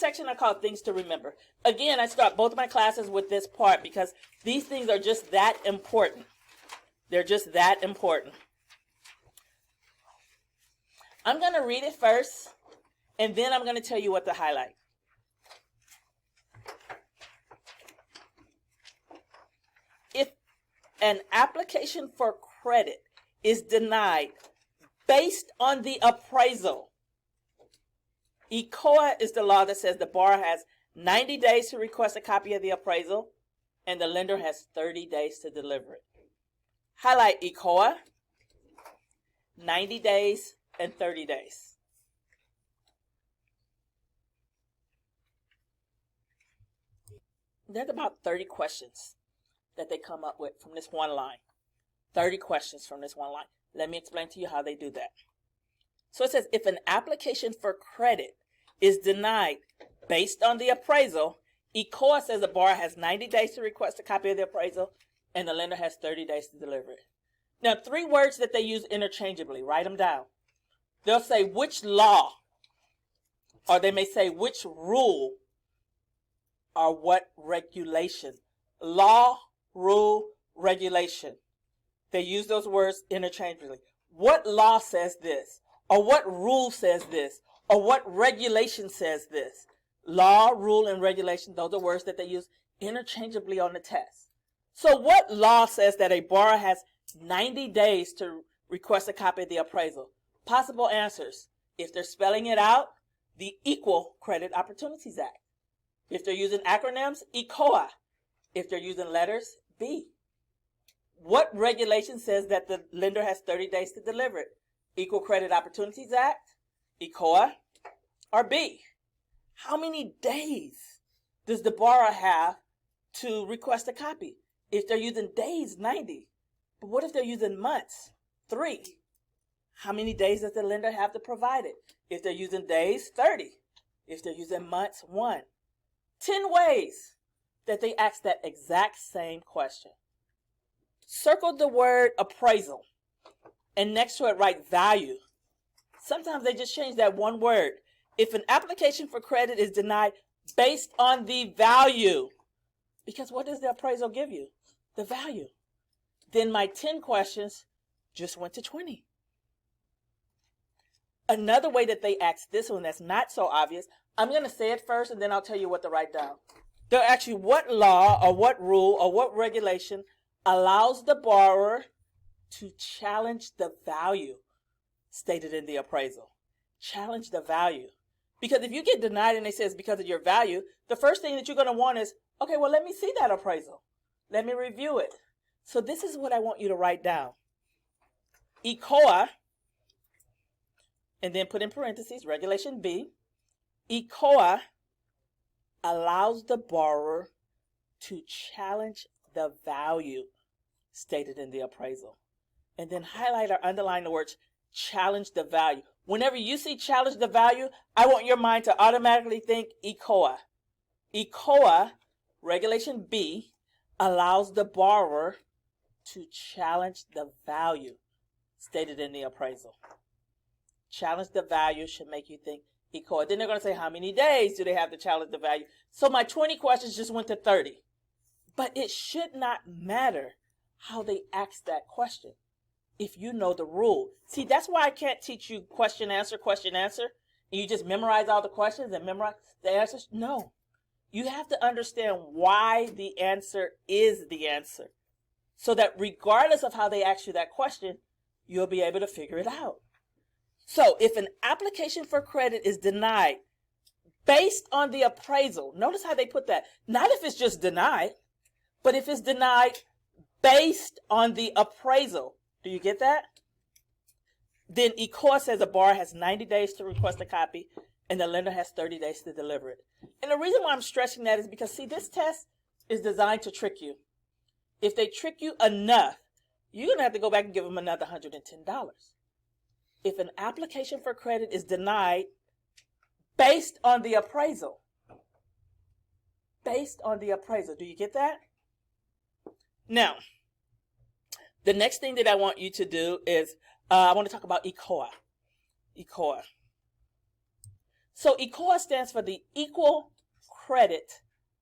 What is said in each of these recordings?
section I call things to remember. Again, I start both of my classes with this part because these things are just that important. They're just that important. I'm going to read it first, and then I'm going to tell you what to highlight. If an application for credit is denied based on the appraisal, ECOA is the law that says the borrower has 90 days to request a copy of the appraisal, and the lender has 30 days to deliver it. Highlight ECOA, 90 days, and 30 days. There's about 30 questions that they come up with from this one line. 30 questions from this one line. Let me explain to you how they do that. So it says, if an application for credit is denied based on the appraisal, ECOA says the borrower has 90 days to request a copy of the appraisal, and the lender has 30 days to deliver it. Now, 3 words that they use interchangeably. Write them down. They'll say which law, or they may say which rule, or what regulation. Law, rule, regulation. They use those words interchangeably. What law says this? Or what rule says this? Or what regulation says this? Law, rule, and regulation, those are words that they use interchangeably on the test. So what law says that a borrower has 90 days to request a copy of the appraisal? Possible answers. If they're spelling it out, the Equal Credit Opportunities Act. If they're using acronyms, ECOA. If they're using letters, B. What regulation says that the lender has 30 days to deliver it? Equal Credit Opportunities Act, ECOA, or B? How many days does the borrower have to request a copy? If they're using days, 90. But what if they're using months? 3. How many days does the lender have to provide it? If they're using days, 30. If they're using months, 1. 10 ways that they ask that exact same question. Circle the word appraisal, and next to it write value. Sometimes they just change that one word. If an application for credit is denied based on the value, because what does the appraisal give you? The value. Then my 10 questions just went to 20. Another way that they ask this one that's not so obvious, I'm going to say it first and then I'll tell you what to write down. They'll ask you what law or what rule or what regulation allows the borrower to challenge the value stated in the appraisal. Challenge the value. Because if you get denied and they say it's because of your value, the first thing that you're going to want is, okay, well, let me see that appraisal. Let me review it. So this is what I want you to write down. ECOA, and then put in parentheses, regulation B. ECOA allows the borrower to challenge the value stated in the appraisal. And then highlight or underline the words challenge the value. Whenever you see challenge the value, I want your mind to automatically think ECOA. ECOA, regulation B, allows the borrower to challenge the value stated in the appraisal. Challenge the value should make you think ECOA. Then they're going to say how many days do they have to challenge the value. So my 20 questions just went to 30. But it should not matter how they ask that question if you know the rule. See, that's why I can't teach you question, answer, and you just memorize all the questions and memorize the answers. No. You have to understand why the answer is the answer so that regardless of how they ask you that question, you'll be able to figure it out. So if an application for credit is denied based on the appraisal, notice how they put that. Not if it's just denied, but if it's denied based on the appraisal. Do you get that? Then ECOA says a borrower has 90 days to request a copy and the lender has 30 days to deliver it. And the reason why I'm stressing that is because, see, this test is designed to trick you. If they trick you enough, you're going to have to go back and give them another $110. If an application for credit is denied based on the appraisal, do you get that? Now, the next thing that I want you to do is I want to talk about ECOA. ECOA. So ECOA stands for the Equal Credit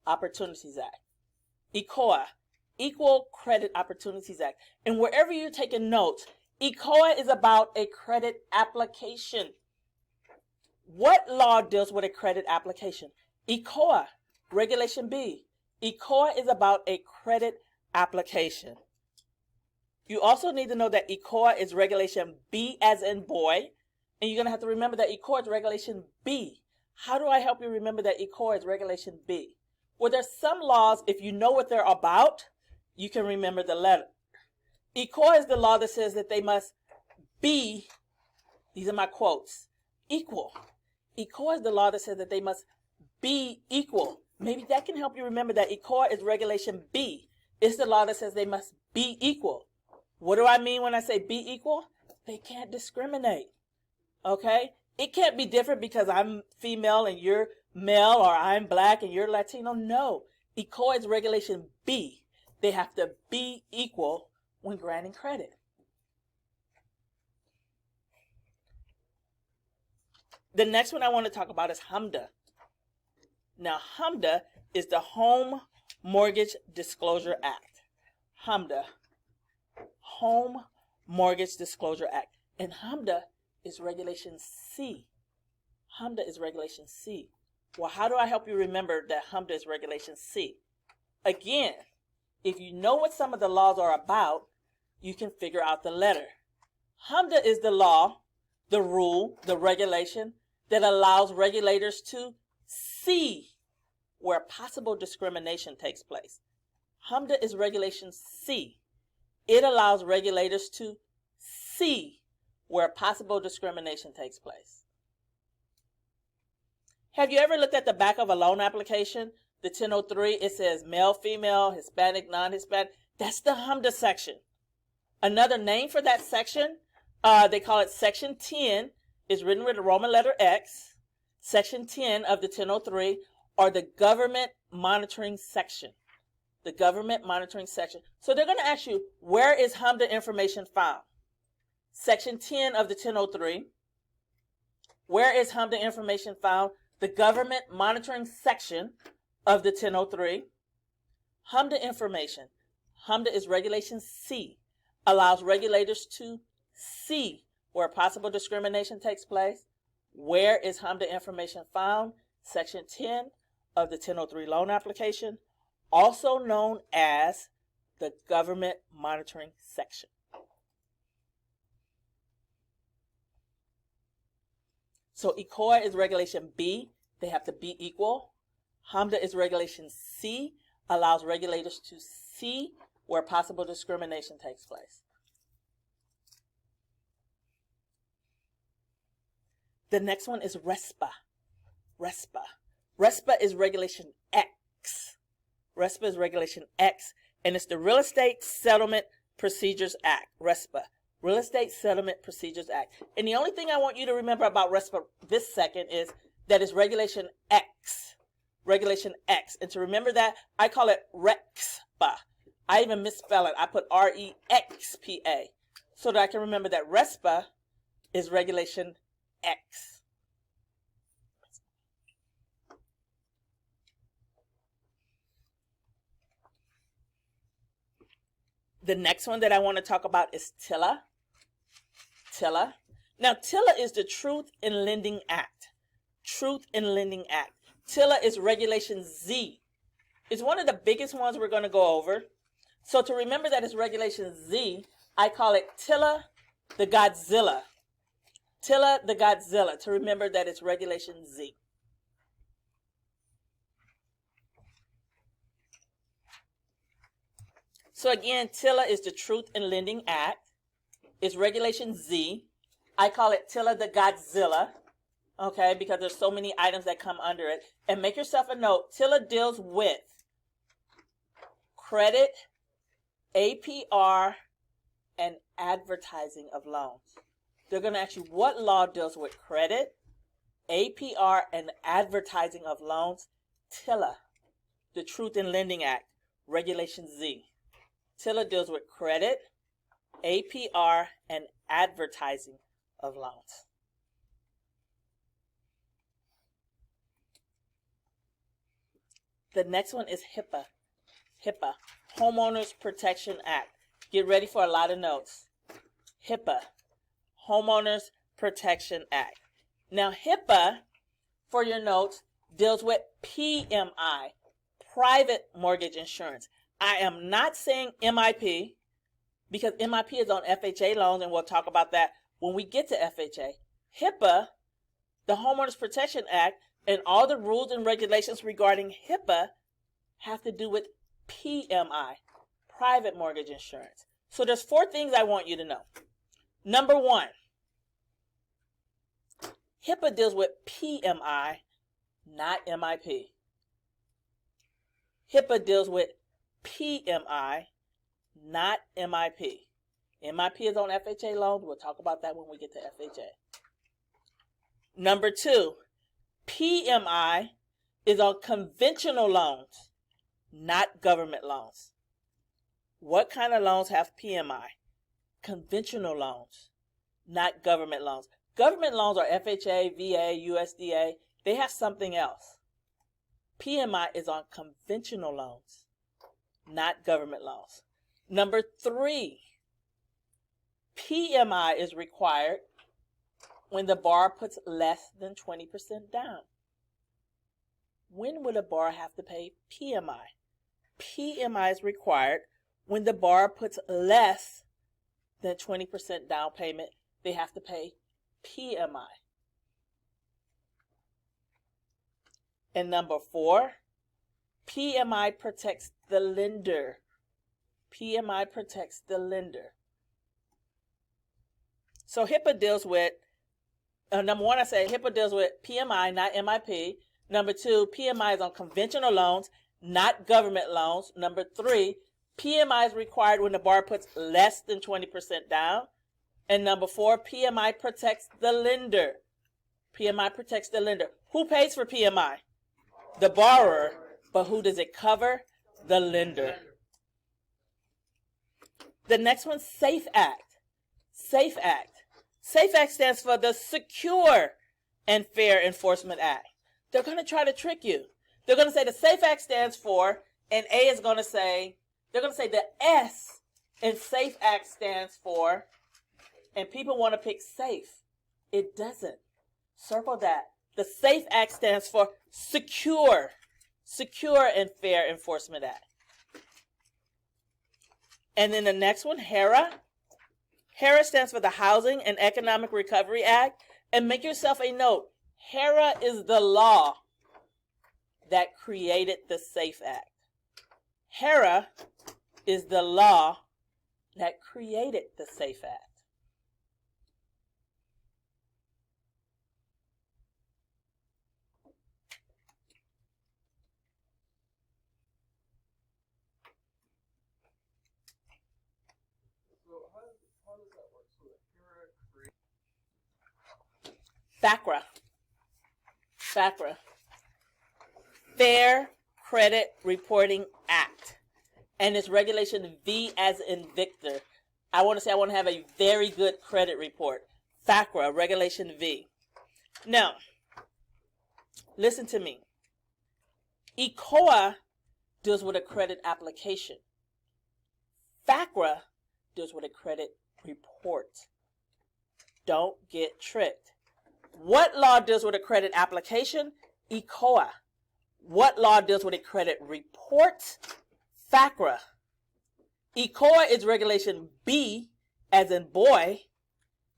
Opportunities Act. ECOA, Equal Credit Opportunities Act. And wherever you're taking notes, ECOA is about a credit application. What law deals with a credit application? ECOA, Regulation B. ECOA is about a credit application. You also need to know that ECOA is Regulation B as in boy, and you're going to have to remember that ECOA is Regulation B. How do I help you remember that ECOA is Regulation B? Well, there's some laws, if you know what they're about, you can remember the letter. ECOA is the law that says that they must be, these are my quotes, equal. ECOA is the law that says that they must be equal. Maybe that can help you remember that ECOA is Regulation B. It's the law that says they must be equal. What do I mean when I say be equal? They can't discriminate. Okay? It can't be different because I'm female and you're male, or I'm black and you're Latino. No. ECOA is Regulation B. They have to be equal when granting credit. The next one I want to talk about is HMDA. Now, HMDA is the Home Mortgage Disclosure Act. HMDA, Home Mortgage Disclosure Act. And HMDA is Regulation C. HMDA is Regulation C. Well, how do I help you remember that HMDA is Regulation C? Again, if you know what some of the laws are about, you can figure out the letter. HMDA is the law, the rule, the regulation that allows regulators to see where possible discrimination takes place. HMDA is Regulation C. It allows regulators to see where possible discrimination takes place. Have you ever looked at the back of a loan application? The 1003, it says male, female, Hispanic, non-Hispanic. That's the HMDA section. Another name for that section, they call it Section 10, is written with a Roman letter X. Section 10 of the 1003, or the Government Monitoring Section. The Government Monitoring Section. So they're going to ask you, where is HMDA information found? Section 10 of the 1003. Where is HMDA information found? The Government Monitoring Section of the 1003. HMDA information. HMDA is Regulation C. Allows regulators to see where possible discrimination takes place. Where is HMDA information found? Section 10 of the 1003 loan application, also known as the Government Monitoring Section. So ECOA is Regulation B. They have to be equal. HMDA is Regulation C. Allows regulators to see where possible discrimination takes place. The next one is RESPA. RESPA. RESPA is Regulation X. RESPA is Regulation X, and it's the Real Estate Settlement Procedures Act. RESPA. Real Estate Settlement Procedures Act. And the only thing I want you to remember about RESPA this second is that it's Regulation X. Regulation X. And to remember that, I call it REXPA. I even misspell it. I put REXPA so that I can remember that RESPA is Regulation X. The next one that I want to talk about is TILA. TILA. Now, TILA is the Truth in Lending Act. Truth in Lending Act. TILA is Regulation Z. It's one of the biggest ones we're going to go over. So to remember that it's Regulation Z, I call it TILA the Godzilla. TILA the Godzilla, to remember that it's Regulation Z. So again, TILA is the Truth in Lending Act. It's Regulation Z. I call it TILA the Godzilla, okay, because there's so many items that come under it. And make yourself a note, TILA deals with credit, APR, and advertising of loans. They're going to ask you what law deals with credit, APR, and advertising of loans. TILA, the Truth in Lending Act, Regulation Z. TILA deals with credit, APR, and advertising of loans. The next one is HIPAA. HIPAA, Homeowners Protection Act. Get ready for a lot of notes. HIPAA, Homeowners Protection Act. Now, HIPAA, for your notes, deals with PMI, private mortgage insurance. I am not saying MIP, because MIP is on FHA loans, and we'll talk about that when we get to FHA. HIPAA, the Homeowners Protection Act, and all the rules and regulations regarding HIPAA have to do with PMI, private mortgage insurance. So there's 4 things I want you to know. Number 1, HIPAA deals with PMI, not MIP. HIPAA deals with PMI, not MIP. MIP is on FHA loans. We'll talk about that when we get to FHA. Number 2, PMI is on conventional loans, not government loans. What kind of loans have PMI? Conventional loans, not government loans. Government loans are FHA, VA, USDA. They have something else. PMI is on conventional loans, not government loans. Number 3, PMI is required when the borrower puts less than 20% down. When would a borrower have to pay PMI? PMI is required when the borrower puts less than 20% down payment. They have to pay PMI. And number 4, PMI protects the lender. PMI protects the lender. So HIPAA deals with, number 1, I say HIPAA deals with PMI, not MIP. Number 2, PMI is on conventional loans, not government loans. Number 3, PMI is required when the borrower puts less than 20% down. And number 4, PMI protects the lender. PMI protects the lender. Who pays for PMI? The borrower. But who does it cover? The lender. The next one, SAFE Act. SAFE Act. SAFE Act stands for the Secure and Fair Enforcement Act. They're going to try to trick you. They're going to say the SAFE Act stands for, and A is going to say, they're going to say the S in SAFE Act stands for, and people want to pick safe. It doesn't. Circle that. The SAFE Act stands for Secure and Fair Enforcement Act. And then the next one, HERA. HERA stands for the Housing and Economic Recovery Act. And make yourself a note. HERA is the law that created the SAFE Act. HERA is the law that created the SAFE Act. FACRA, Fair Credit Reporting Act, and it's Regulation V as in Victor. I want to have a very good credit report. FACRA, Regulation V. Now, listen to me. ECOA deals with a credit application. FACRA deals with a credit report. Don't get tricked. What law deals with a credit application? ECOA. What law deals with a credit report? FACRA. ECOA is Regulation B as in boy,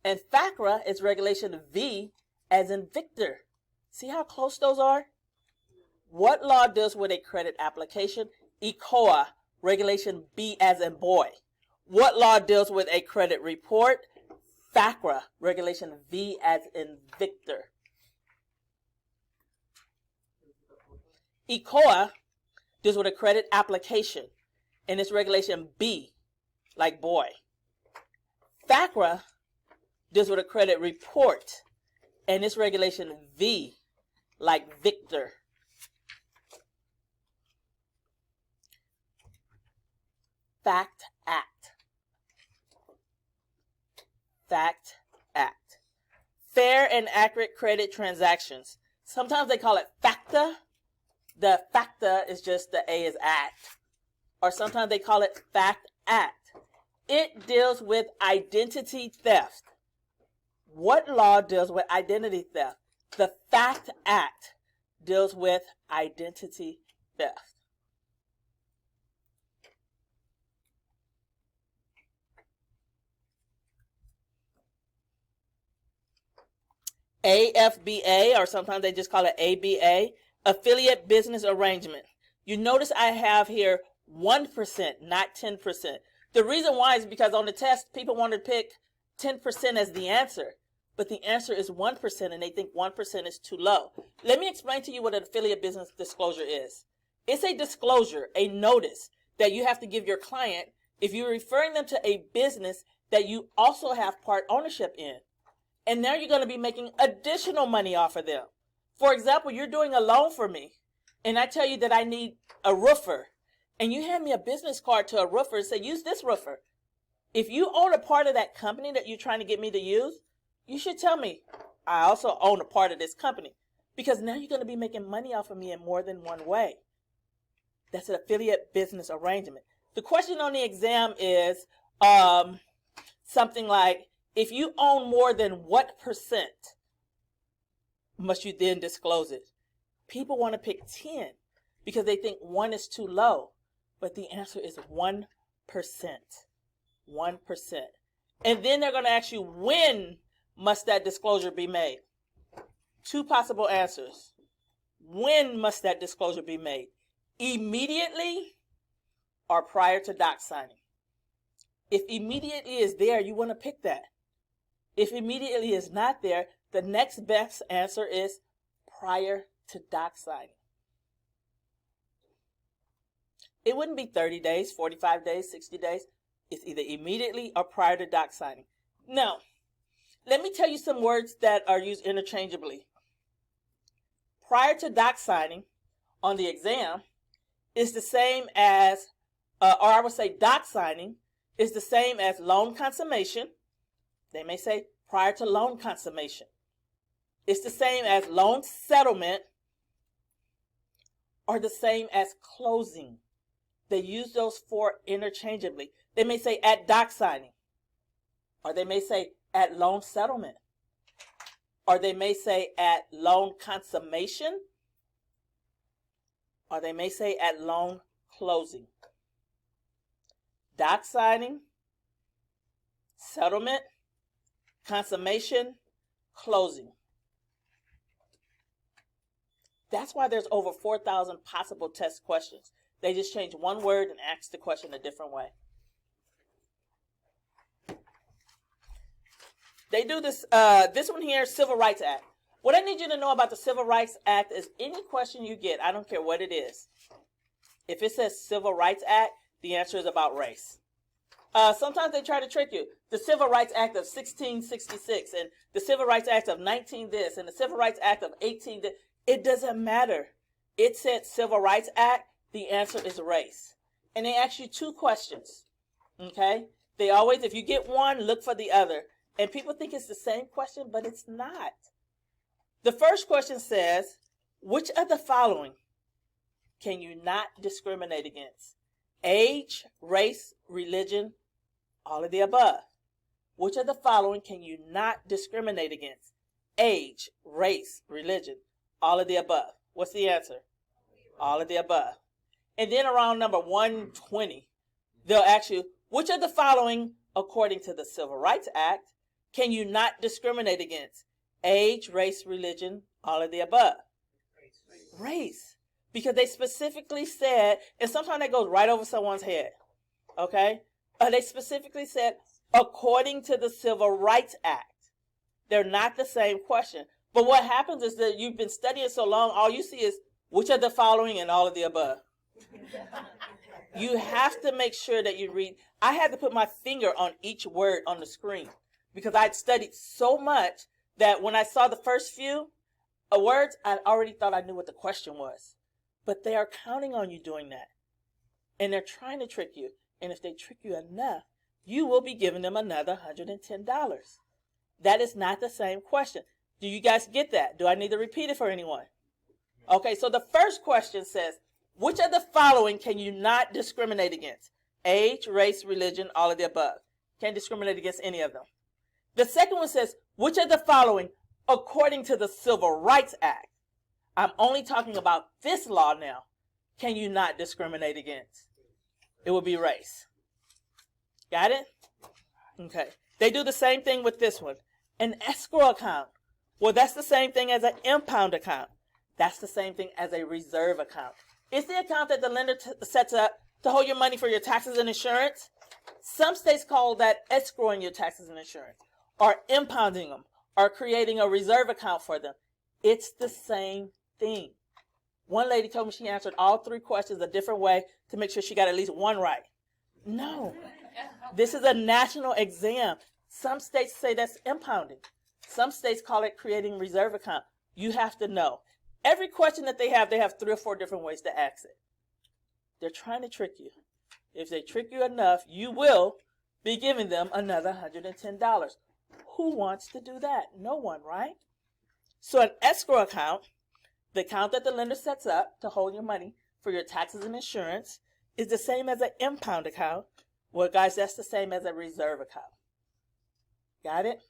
and FACRA is Regulation V as in Victor. See how close those are? What law deals with a credit application? ECOA, Regulation B as in boy. What law deals with a credit report? FACRA, Regulation V as in Victor. ECOA deals with a credit application, and it's Regulation B, like boy. FACRA deals with a credit report, and it's Regulation V, like Victor. FACT Act. FACT Act. Fair and accurate credit transactions. Sometimes they call it FACTA, The facta is just the A is act, or sometimes they call it fact act. It deals with identity theft. What law deals with identity theft? The fact act deals with identity theft. AFBA, or sometimes they just call it ABA, affiliate business arrangement. You notice I have here 1%, not 10%. The reason why is because on the test, people want to pick 10% as the answer, but the answer is 1%, and they think 1% is too low. Let me explain to you what an affiliate business disclosure is. It's a disclosure, a notice that you have to give your client if you're referring them to a business that you also have part ownership in. And now you're going to be making additional money off of them. For example, you're doing a loan for me, and I tell you that I need a roofer, and you hand me a business card to a roofer and say, use this roofer. If you own a part of that company that you're trying to get me to use, you should tell me, I also own a part of this company, because now you're going to be making money off of me in more than one way. That's an affiliate business arrangement. The question on the exam is something like, if you own more than what percent must you then disclose it? People want to pick 10 because they think 1 is too low, but the answer is 1%. 1%. And then they're going to ask you, when must that disclosure be made? 2 possible answers. When must that disclosure be made? Immediately or prior to doc signing? If immediately is there, you want to pick that. If immediately is not there, the next best answer is prior to doc signing. It wouldn't be 30 days, 45 days, 60 days. It's either immediately or prior to doc signing. Now, let me tell you some words that are used interchangeably. Prior to doc signing on the exam is the same as, or I would say doc signing is the same as loan consummation. They may say prior to loan consummation. It's the same as loan settlement or the same as closing. They use those 4 interchangeably. They may say at doc signing, or they may say at loan settlement, or they may say at loan consummation, or they may say at loan closing. Doc signing, settlement, consummation, closing. That's why there's over 4,000 possible test questions. They just change one word and ask the question a different way. They do this, this one here, Civil Rights Act. What I need you to know about the Civil Rights Act is any question you get, I don't care what it is. If it says Civil Rights Act, the answer is about race. Sometimes they try to trick you. The Civil Rights Act of 1666 and the Civil Rights Act of 19 this and the Civil Rights Act of 18 this. It doesn't matter. It said Civil Rights Act. The answer is race. And they ask you 2 questions. Okay? They always, if you get one, look for the other. And people think it's the same question, but it's not. The first question says, which of the following can you not discriminate against? Age, race, religion, all of the above. Which of the following can you not discriminate against? Age, race, religion, all of the above. What's the answer? All of the above. And then around number 120, they'll ask you, which of the following, according to the Civil Rights Act, can you not discriminate against? Age, race, religion, all of the above. Race. Because they specifically said, and sometimes that goes right over someone's head, okay? They specifically said, according to the Civil Rights Act. They're not the same question. But what happens is that you've been studying so long, all you see is, which of the following and all of the above. You have to make sure that you read. I had to put my finger on each word on the screen because I'd studied so much that when I saw the first few words, I already thought I knew what the question was. But they are counting on you doing that. And they're trying to trick you. And if they trick you enough, you will be giving them another $110. That is not the same question. Do you guys get that? Do I need to repeat it for anyone? Okay, so the first question says, which of the following can you not discriminate against? Age, race, religion, all of the above. Can't discriminate against any of them. The second one says, which of the following, according to the Civil Rights Act, I'm only talking about this law now, can you not discriminate against? It would be race. Got it? Okay. They do the same thing with this one. An escrow account. Well, that's the same thing as an impound account. That's the same thing as a reserve account. It's the account that the lender sets up to hold your money for your taxes and insurance. Some states call that escrowing your taxes and insurance, or impounding them, or creating a reserve account for them. It's the same thing. One lady told me she answered all 3 questions a different way to make sure she got at least one right. No. This is a national exam. Some states say that's impounding. Some states call it creating reserve account. You have to know. Every question that they have 3 or 4 different ways to ask it. They're trying to trick you. If they trick you enough, you will be giving them another $110. Who wants to do that? No one, right? So an escrow account, the account that the lender sets up to hold your money for your taxes and insurance, is the same as an impound account. Well, guys, that's the same as a reserve account. Got it?